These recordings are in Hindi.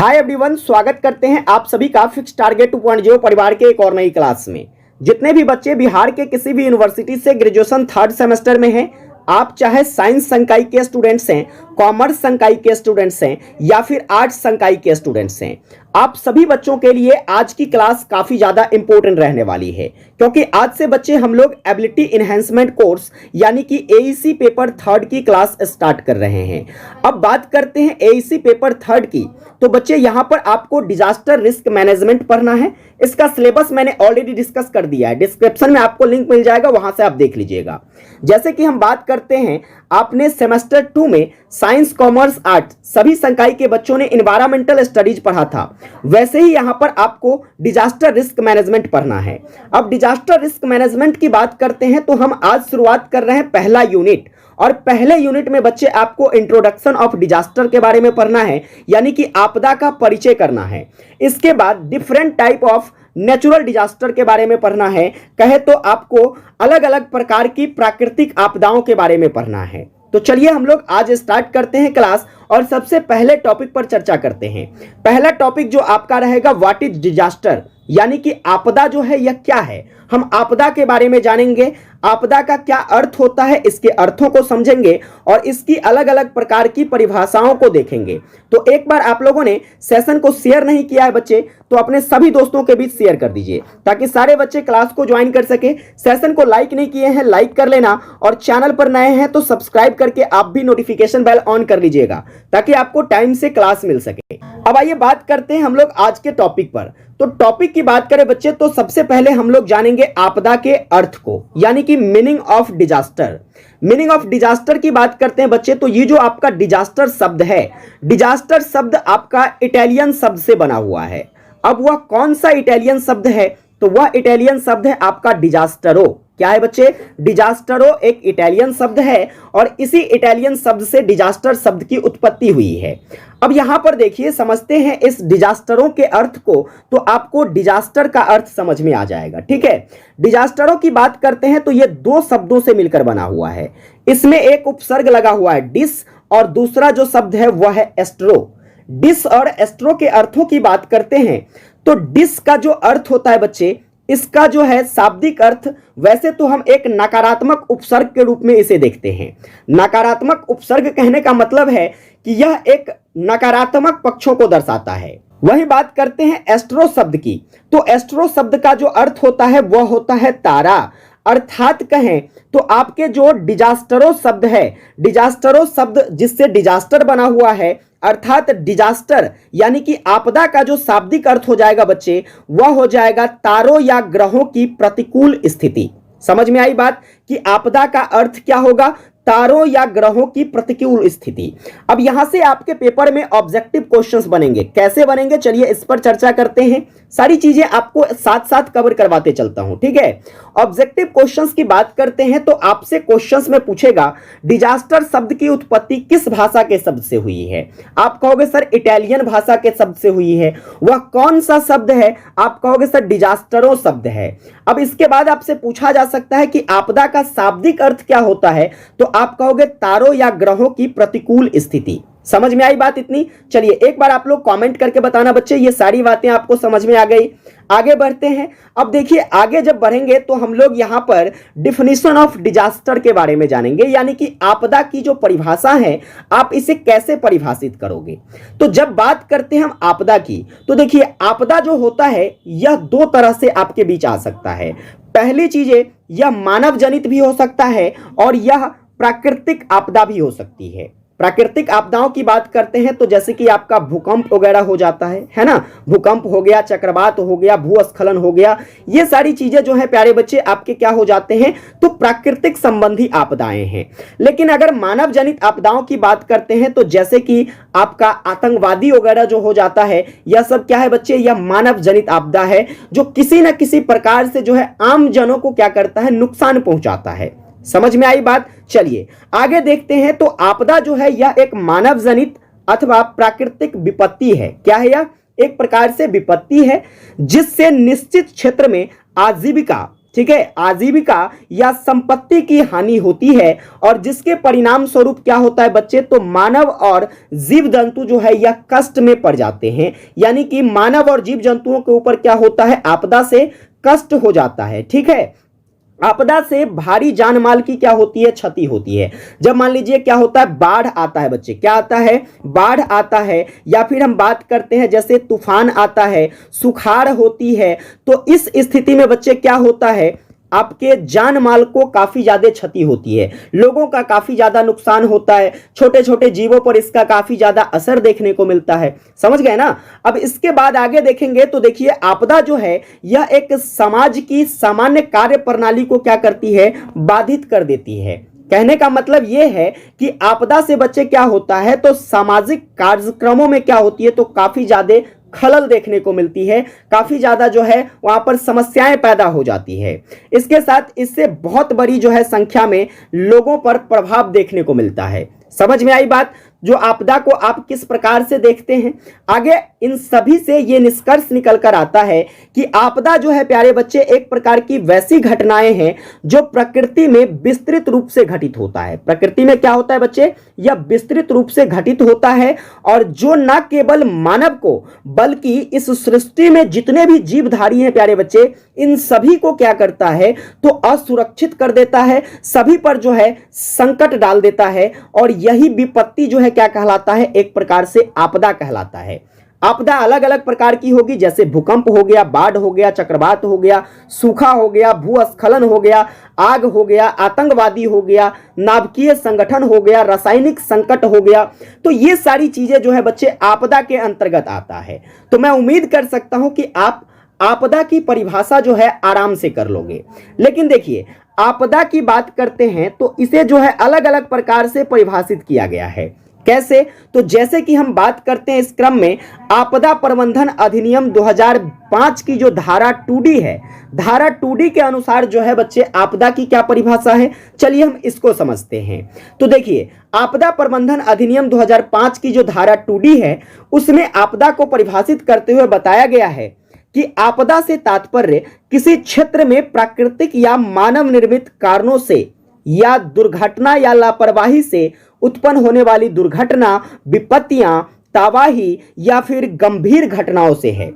हाय एवरीवन, स्वागत करते हैं आप सभी का फिक्स टारगेट 2.0 परिवार के एक और नई क्लास में। जितने भी बच्चे बिहार के किसी भी यूनिवर्सिटी से ग्रेजुएशन थर्ड सेमेस्टर में हैं, आप चाहे साइंस संकाय के स्टूडेंट्स हैं, कॉमर्स संकाय के स्टूडेंट्स हैं या फिर आर्ट्स संकाय के स्टूडेंट्स हैं, आप सभी बच्चों के लिए आज की क्लास काफी ज्यादा इंपॉर्टेंट रहने वाली है। क्योंकि आज से बच्चे हम लोग एबिलिटी इनहेंसमेंट कोर्स यानी कि एईसी पेपर थर्ड की क्लास स्टार्ट कर रहे हैं। अब बात करते हैं एईसी पेपर थर्ड की, तो बच्चे यहां पर आपको डिजास्टर रिस्क मैनेजमेंट पढ़ना है। इसका सिलेबस मैंने ऑलरेडी डिस्कस कर दिया है, डिस्क्रिप्शन में आपको लिंक मिल जाएगा, वहां से आप देख लीजिएगा। जैसे कि हम बात करते हैं, आपने सेमेस्टर 2 में साइंस, कॉमर्स, आर्ट सभी संकाय के बच्चों ने एनवायरमेंटल स्टडीज पढ़ा था, वैसे ही यहां पर आपको डिजास्टर रिस्क मैनेजमेंट पढ़ना है। अब डिजास्टर रिस्क मैनेजमेंट की बात करते हैं तो हम आज शुरुआत कर रहे हैं पहला यूनिट, और पहले यूनिट में बच्चे आपको इंट्रोडक्शन ऑफ डिजास्टर के बारे में पढ़ना है, यानी कि आपदा का परिचय करना है। इसके बाद different type of natural disaster के बारे में पढ़ना है, कहे तो आपको अलग अलग प्रकार की प्राकृतिक आपदाओं के बारे में पढ़ना है। तो चलिए हम लोग आज स्टार्ट करते हैं क्लास और सबसे पहले टॉपिक पर चर्चा करते हैं। पहला टॉपिक जो आपका रहेगा, व्हाट इज डिजास्टर, यानी कि आपदा जो है यह क्या है। हम आपदा के बारे में जानेंगे, आपदा का क्या अर्थ होता है, इसके अर्थों को समझेंगे और इसकी अलग अलग प्रकार की परिभाषाओं को देखेंगे। तो एक बार आप लोगों ने सेशन को शेयर नहीं किया है बच्चे, तो अपने सभी दोस्तों के बीच शेयर कर दीजिए ताकि सारे बच्चे क्लास को ज्वाइन कर सके। सेशन को लाइक नहीं किए हैं, लाइक कर लेना, और चैनल पर नए हैं तो सब्सक्राइब करके आप भी नोटिफिकेशन बेल ऑन कर लीजिएगा ताकि आपको टाइम से क्लास मिल सके। अब आइए बात करते हैं हम लोग आज के टॉपिक पर। तो टॉपिक की बात करें बच्चे, तो सबसे पहले हम लोग जानेंगे आपदा के अर्थ को, यानी कि meaning of disaster. Meaning of disaster की बात करते हैं बच्चे, तो ये जो आपका डिजास्टर शब्द है, डिजास्टर शब्द आपका इटालियन शब्द से बना हुआ है। अब वह कौन सा इटालियन शब्द है, तो वह इटालियन शब्द है आपका डिजास्टरो। क्या है बच्चे? डिजास्टरो एक इटालियन शब्द है और इसी इटालियन शब्द से डिजास्टर शब्द की उत्पत्ति हुई है। अब यहां पर देखिए, समझते हैं इस डिजास्टरों के अर्थ को, तो आपको डिजास्टर का अर्थ समझ में आ जाएगा। ठीक है, डिजास्टरों की बात करते हैं तो यह दो शब्दों से मिलकर बना हुआ है। इसमें एक उपसर्ग लगा हुआ है डिस, और दूसरा जो शब्द है वह है एस्ट्रो। डिस और एस्ट्रो के अर्थों की बात करते हैं तो डिस का जो अर्थ होता है बच्चे, इसका जो है शाब्दिक अर्थ, वैसे तो हम एक नकारात्मक उपसर्ग के रूप में इसे देखते हैं। नकारात्मक उपसर्ग कहने का मतलब है कि यह एक नकारात्मक पक्षों को दर्शाता है। वही बात करते हैं एस्ट्रो शब्द की, तो एस्ट्रो शब्द का जो अर्थ होता है वह होता है तारा। अर्थात कहें तो आपके जो डिजास्टरो शब्द है, डिजास्टरो शब्द जिससे डिजास्टर बना हुआ है, अर्थात डिजास्टर यानी कि आपदा का जो शाब्दिक अर्थ हो जाएगा बच्चे, वह हो जाएगा तारों या ग्रहों की प्रतिकूल स्थिति। समझ में आई बात कि आपदा का अर्थ क्या होगा? तारों या ग्रहों की प्रतिकूल स्थिति। अब यहां से आपके पेपर में ऑब्जेक्टिव क्वेश्चंस बनेंगे। कैसे बनेंगे, चलिए इस पर चर्चा करते हैं। सारी चीजें आपको साथ साथ कवर करवाते चलता हूं, ठीक है। ऑब्जेक्टिव क्वेश्चंस की बात करते हैं तो आपसे क्वेश्चंस में पूछेगा डिजास्टर शब्द की उत्पत्ति किस भाषा के शब्द से हुई है। आप कहोगे सर इटालियन भाषा के शब्द से हुई है। वह कौन सा शब्द है? आप कहोगे सर डिजास्टरो शब्द है। अब इसके बाद आपसे पूछा जा सकता है कि आपदा का शाब्दिक अर्थ क्या होता है, तो आप कहोगे तारों या ग्रहों की प्रतिकूल स्थिति। समझ में आई बात इतनी? चलिए एक बार आप लोग कमेंट करके बताना बच्चे ये सारी बातें आपको समझ में आ गई। आगे बढ़ते हैं। अब देखिए, आगे जब बढ़ेंगे तो हम लोग यहां पर डिफिनीशन ऑफ डिजास्टर के बारे में जानेंगे, यानी कि आपदा की जो परिभाषा है आप इसे कैसे परिभाषित करोगे। तो जब बात करते हैं हम आपदा की, तो देखिए आपदा जो होता है यह दो तरह से आपके बीच आ सकता है। पहली चीजें, यह मानव जनित भी हो सकता है और यह प्राकृतिक आपदा भी हो सकती है। प्राकृतिक आपदाओं की बात करते हैं तो जैसे कि आपका भूकंप वगैरह हो जाता है ना, भूकंप हो गया, चक्रवात हो गया, भूस्खलन हो गया, ये सारी चीजें जो है प्यारे बच्चे आपके क्या हो जाते हैं, तो प्राकृतिक संबंधी आपदाएं हैं। लेकिन अगर मानव जनित आपदाओं की बात करते हैं तो जैसे कि आपका आतंकवादी वगैरह जो हो जाता है, यह सब क्या है बच्चे, यह मानव जनित आपदा है जो किसी न किसी प्रकार से जो है आम जनों को क्या करता है, नुकसान पहुंचाता है। समझ में आई बात? चलिए आगे देखते हैं। तो आपदा जो है यह एक मानव जनित अथवा प्राकृतिक विपत्ति है। क्या है यह? एक प्रकार से विपत्ति है जिससे निश्चित क्षेत्र में आजीविका, ठीक है, आजीविका या संपत्ति की हानि होती है और जिसके परिणाम स्वरूप क्या होता है बच्चे, तो मानव और जीव जंतु जो है यह कष्ट में पड़ जाते हैं। यानी कि मानव और जीव जंतुओं के ऊपर क्या होता है, आपदा से कष्ट हो जाता है। ठीक है, आपदा से भारी जान माल की क्या होती है, क्षति होती है। जब मान लीजिए क्या होता है, बाढ़ आता है बच्चे, क्या आता है, बाढ़ आता है, या फिर हम बात करते हैं जैसे तूफान आता है, सुखाड़ होती है, तो इस स्थिति में बच्चे क्या होता है, आपके जान माल को काफी ज्यादा क्षति होती है, लोगों का काफी ज्यादा नुकसान होता है, छोटे छोटे जीवों पर इसका काफी ज्यादा असर देखने को मिलता है। समझ गए ना। अब इसके बाद आगे देखेंगे तो देखिए, आपदा जो है यह एक समाज की सामान्य कार्य प्रणाली को क्या करती है, बाधित कर देती है। कहने का मतलब यह है कि आपदा से बच्चे क्या होता है, तो सामाजिक कार्यक्रमों में क्या होती है, तो काफी ज्यादा खलल देखने को मिलती है, काफी ज्यादा जो है वहां पर समस्याएं पैदा हो जाती है। इसके साथ इससे बहुत बड़ी जो है संख्या में लोगों पर प्रभाव देखने को मिलता है। समझ में आई बात। जो आपदा को आप किस प्रकार से देखते हैं। आगे इन सभी से ये निष्कर्ष निकल कर आता है कि आपदा जो है प्यारे बच्चे एक प्रकार की वैसी घटनाएं हैं जो प्रकृति में विस्तृत रूप से घटित होता है। प्रकृति में क्या होता है बच्चे, यह विस्तृत रूप से घटित होता है और जो न केवल मानव को बल्कि इस सृष्टि में जितने भी जीवधारी हैं प्यारे बच्चे, इन सभी को क्या करता है, तो असुरक्षित कर देता है, सभी पर जो है संकट डाल देता है। और यही विपत्ति जो है क्या कहलाता है, एक प्रकार से आपदा कहलाता है। आपदा अलग अलग प्रकार की होगी, जैसे भूकंप हो गया, बाढ़ हो गया, चक्रवात हो गया, सूखा हो गया, भूस्खलन हो गया, आग हो गया, आतंकवादी हो गया, नाभिकीय संगठन हो गया, रासायनिक संकट हो गया। तो ये सारी चीजें जो है बच्चे आपदा के अंतर्गत आता है। तो मैं उम्मीद कर सकता हूं कि आप आपदा की परिभाषा जो है आराम से कर लोगे। लेकिन देखिए, आपदा की बात करते हैं तो इसे जो है अलग अलग प्रकार से परिभाषित किया गया है। कैसे, तो जैसे कि हम बात करते हैं इस क्रम में आपदा प्रबंधन अधिनियम 2005 की जो धारा 2D है, धारा 2D के अनुसार जो है बच्चे आपदा की क्या परिभाषा है, चलिए हम इसको समझते हैं। तो देखिए, आपदा प्रबंधन अधिनियम 2005 की जो धारा 2D है उसमें आपदा को परिभाषित करते हुए बताया गया है कि आपदा से तात्पर्य किसी क्षेत्र में प्राकृतिक या मानव निर्मित कारणों से या दुर्घटना या लापरवाही से उत्पन्न होने वाली दुर्घटना, विपत्तियां, तबाही या फिर गंभीर घटनाओं से है।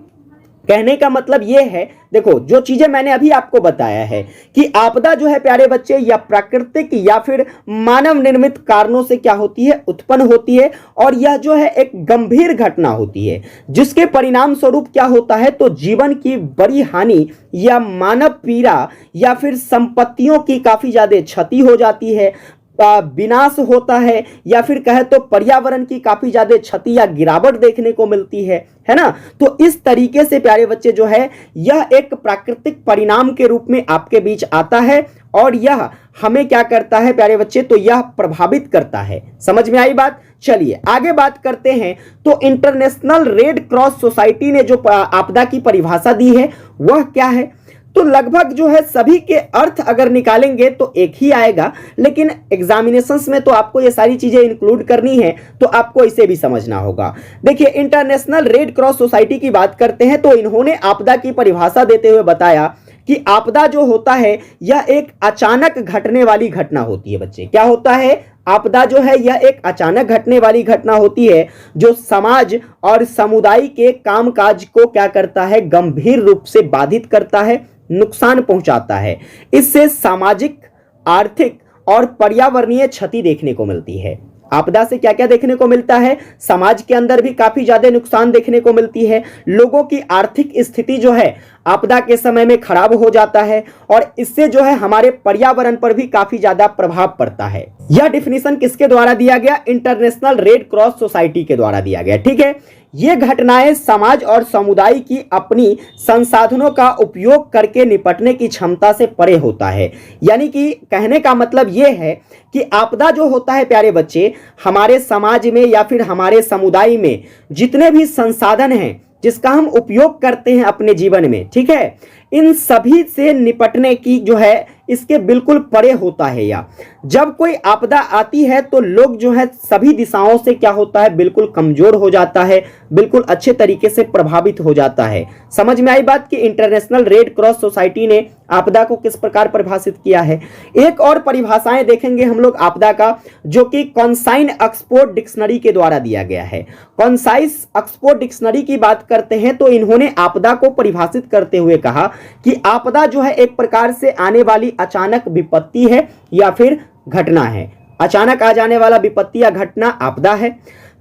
कहने का मतलब यह है, देखो जो चीजें मैंने अभी आपको बताया है कि आपदा जो है प्यारे बच्चे या प्राकृतिक या फिर मानव निर्मित कारणों से क्या होती है, उत्पन्न होती है और यह जो है एक गंभीर घटना होती है जिसके परिणाम स्वरूप क्या होता है, तो जीवन की बड़ी हानि या मानव पीड़ा या फिर संपत्तियों की काफी ज्यादा क्षति हो जाती है, विनाश होता है, या फिर कहे तो पर्यावरण की काफी ज्यादा क्षति या गिरावट देखने को मिलती है ना। तो इस तरीके से प्यारे बच्चे जो है यह एक प्राकृतिक परिणाम के रूप में आपके बीच आता है और यह हमें क्या करता है प्यारे बच्चे, तो यह प्रभावित करता है। समझ में आई बात। चलिए आगे बात करते हैं। तो इंटरनेशनल रेड क्रॉस सोसाइटी ने जो आपदा की परिभाषा दी है वह क्या है, तो लगभग जो है सभी के अर्थ अगर निकालेंगे तो एक ही आएगा, लेकिन एग्जामिनेशंस में तो आपको ये सारी चीजें इंक्लूड करनी है तो आपको इसे भी समझना होगा। देखिए, इंटरनेशनल रेड क्रॉस सोसाइटी की बात करते हैं तो इन्होंने आपदा की परिभाषा देते हुए बताया कि आपदा जो होता है यह एक अचानक घटने वाली घटना होती है। बच्चे क्या होता है, आपदा जो है यह एक अचानक घटने वाली घटना होती है जो समाज और समुदाय के कामकाज को क्या करता है, गंभीर रूप से बाधित करता है, नुकसान पहुंचाता है। इससे सामाजिक, आर्थिक और पर्यावरणीय क्षति देखने को मिलती है। आपदा से क्या क्या देखने को मिलता है, समाज के अंदर भी काफी ज्यादा नुकसान देखने को मिलती है, लोगों की आर्थिक स्थिति जो है आपदा के समय में खराब हो जाता है और इससे जो है हमारे पर्यावरण पर भी काफी ज्यादा प्रभाव पड़ता है। यह डिफिनीशन किसके द्वारा दिया गया, इंटरनेशनल रेड क्रॉस सोसाइटी के द्वारा दिया गया। ठीक है, ये घटनाएं समाज और समुदाय की अपनी संसाधनों का उपयोग करके निपटने की क्षमता से परे होता है। यानी कि कहने का मतलब ये है कि आपदा जो होता है प्यारे बच्चे, हमारे समाज में या फिर हमारे समुदाय में जितने भी संसाधन हैं जिसका हम उपयोग करते हैं अपने जीवन में, ठीक है, इन सभी से निपटने की जो है इसके बिल्कुल परे होता है। या जब कोई आपदा आती है तो लोग जो है सभी दिशाओं से क्या होता है, बिल्कुल कमजोर हो जाता है, बिल्कुल अच्छे तरीके से प्रभावित हो जाता है। समझ में आई बात कि इंटरनेशनल रेड क्रॉस सोसाइटी ने आपदा को किस प्रकार परिभाषित किया है। एक और परिभाषाएं देखेंगे हम लोग आपदा का, जो कि कॉन्साइन ऑक्सफोर्ड डिक्शनरी के द्वारा दिया गया है। कॉन्साइस ऑक्सफोर्ड डिक्शनरी की बात करते हैं तो इन्होंने आपदा को परिभाषित करते हुए कहा कि आपदा जो है एक प्रकार से आने वाली अचानक विपत्ति है या फिर घटना है। अचानक आ जाने वाला विपत्ति या घटना आपदा है।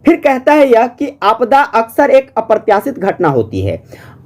फिर कहता है यह कि आपदा अक्सर एक अप्रत्याशित घटना होती है।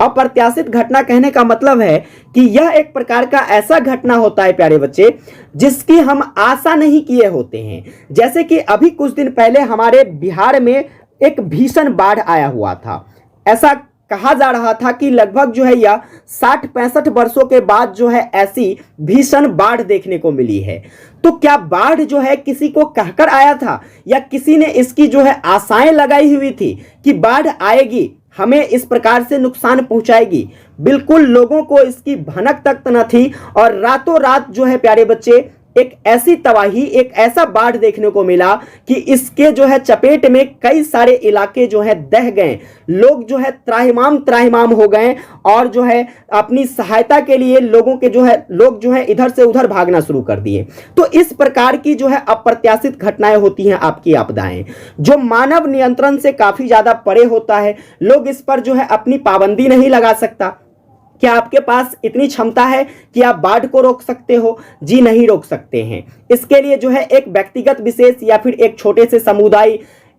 अप्रत्याशित घटना कहने का मतलब है कि यह एक प्रकार का ऐसा घटना होता है प्यारे बच्चे, जिसकी हम आशा नहीं किए होते हैं। जैसे कि अभी कुछ दिन पहले हमारे बिहार में एक भीषण बाढ़ आया हुआ था। ऐसा कहा जा रहा था कि लगभग जो है यह 60-65 वर्षों के बाद जो है ऐसी भीषण बाढ़ देखने को मिली है। तो क्या बाढ़ जो है किसी को कहकर आया था, या किसी ने इसकी जो है आशाएं लगाई हुई थी कि बाढ़ आएगी, हमें इस प्रकार से नुकसान पहुंचाएगी? बिल्कुल लोगों को इसकी भनक तक न थी, और रातों रात जो है प्यारे बच्चे एक ऐसी तबाही, एक ऐसा बाढ़ देखने को मिला कि इसके जो है चपेट में कई सारे इलाके जो है दह गए। लोग जो है त्राहिमाम हो गए, और जो है अपनी सहायता के लिए लोग जो है इधर से उधर भागना शुरू कर दिए। तो इस प्रकार की जो है अप्रत्याशित घटनाएं होती हैं आपकी आपदाएं, जो मानव नियंत्रण से काफी ज्यादा परे होता है। लोग इस पर जो है अपनी पाबंदी नहीं लगा सकता। क्या आपके पास इतनी क्षमता है कि आप बाढ़ को रोक सकते हो? जी नहीं रोक सकते हैं। इसके लिए जो है एक व्यक्तिगत विशेष या फिर एक छोटे से समुदाय,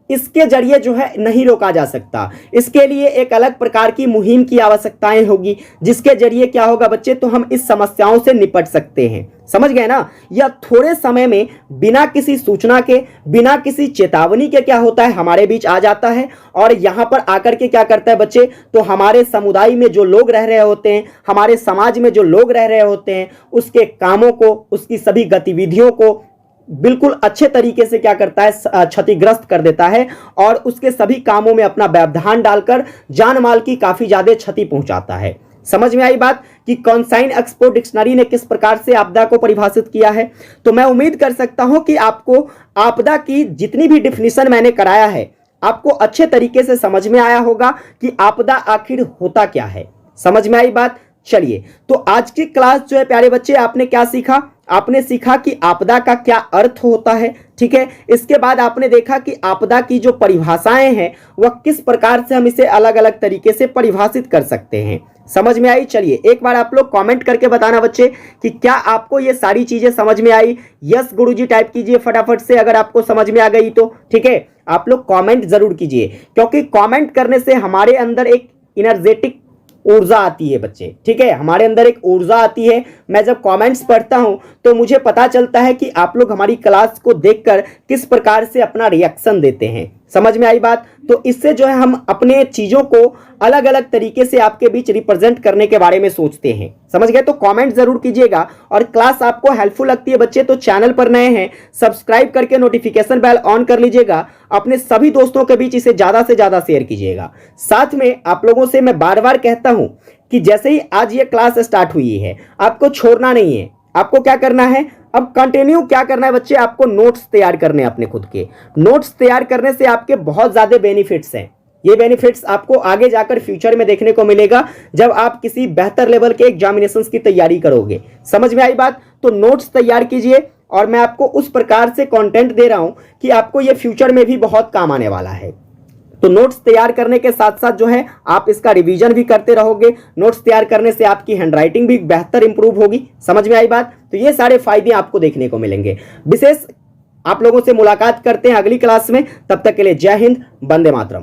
इसके जरिए जो है नहीं रोका जा सकता। इसके लिए एक अलग प्रकार की मुहिम की आवश्यकताएं होगी, जिसके जरिए क्या होगा बच्चे, तो हम इस समस्याओं से निपट सकते हैं। समझ गए ना? या थोड़े समय में बिना किसी सूचना के, बिना किसी चेतावनी के क्या होता है, हमारे बीच आ जाता है, और यहाँ पर आकर के क्या करता है बच्चे, तो हमारे समुदाय में जो लोग रह रहे होते हैं, हमारे समाज में जो लोग रह रहे होते हैं, उसके कामों को, उसकी सभी गतिविधियों को बिल्कुल अच्छे तरीके से क्या करता है, क्षतिग्रस्त कर देता है, और उसके सभी कामों में अपना व्यवधान डालकर जान माल की काफी ज्यादा क्षति पहुंचाता है। समझ में आई बात कि कॉन्साइन ऑक्सफोर्ड डिक्शनरी ने किस प्रकार से आपदा को परिभाषित किया है? तो मैं उम्मीद कर सकता हूं कि आपको आपदा की जितनी भी डिफिनीशन मैंने कराया है, आपको अच्छे तरीके से समझ में आया होगा कि आपदा आखिर होता क्या है। समझ में आई बात? चलिए, तो आज की क्लास जो है प्यारे बच्चे, आपने क्या सीखा? आपने सीखा कि आपदा का क्या अर्थ होता है, ठीक है। इसके बाद आपने देखा कि आपदा की जो परिभाषाएं हैं वह किस प्रकार से हम इसे अलग अलग तरीके से परिभाषित कर सकते हैं। समझ में आई? चलिए एक बार आप लोग कमेंट करके बताना बच्चे कि क्या आपको ये सारी चीजें समझ में आई। यस गुरुजी टाइप कीजिए फटाफट से अगर आपको समझ में आ गई तो, ठीक है। आप लोग कमेंट जरूर कीजिए, क्योंकि कमेंट करने से हमारे अंदर एक एनर्जेटिक ऊर्जा आती है बच्चे, ठीक है। हमारे अंदर एक ऊर्जा आती है। मैं जब कमेंट्स पढ़ता हूं तो मुझे पता चलता है कि आप लोग हमारी क्लास को देखकर किस प्रकार से अपना रिएक्शन देते हैं। समझ में आई बात? तो इससे जो है हम अपने चीजों को अलग अलग तरीके से आपके बीच रिप्रेजेंट करने के बारे में सोचते हैं। समझ गए? तो कमेंट जरूर कीजिएगा, और क्लास आपको हेल्पफुल लगती है बच्चे तो चैनल पर नए हैं सब्सक्राइब करके नोटिफिकेशन बेल ऑन कर लीजिएगा। अपने सभी दोस्तों के बीच इसे ज्यादा से ज्यादा शेयर कीजिएगा। साथ में आप लोगों से मैं बार बार कहता हूं कि जैसे ही आज ये क्लास स्टार्ट हुई है, आपको छोड़ना नहीं है। आपको क्या करना है, अब कंटिन्यू क्या करना है बच्चे, आपको नोट्स तैयार करने हैं। अपने खुद के नोट्स तैयार करने से आपके बहुत ज्यादा बेनिफिट्स हैं। ये बेनिफिट्स आपको आगे जाकर फ्यूचर में देखने को मिलेगा जब आप किसी बेहतर लेवल के एग्जामिनेशंस की तैयारी करोगे। समझ में आई बात? तो नोट्स तैयार कीजिए, और मैं आपको उस प्रकार से कंटेंट दे रहा हूं कि आपको ये फ्यूचर में भी बहुत काम आने वाला है। तो नोट्स तैयार करने के साथ साथ जो है आप इसका रिवीजन भी करते रहोगे। नोट्स तैयार करने से आपकी हैंडराइटिंग भी बेहतर इंप्रूव होगी। समझ में आई बात? तो ये सारे फायदे आपको देखने को मिलेंगे। विशेष आप लोगों से मुलाकात करते हैं अगली क्लास में। तब तक के लिए जय हिंद, वंदे मातरम।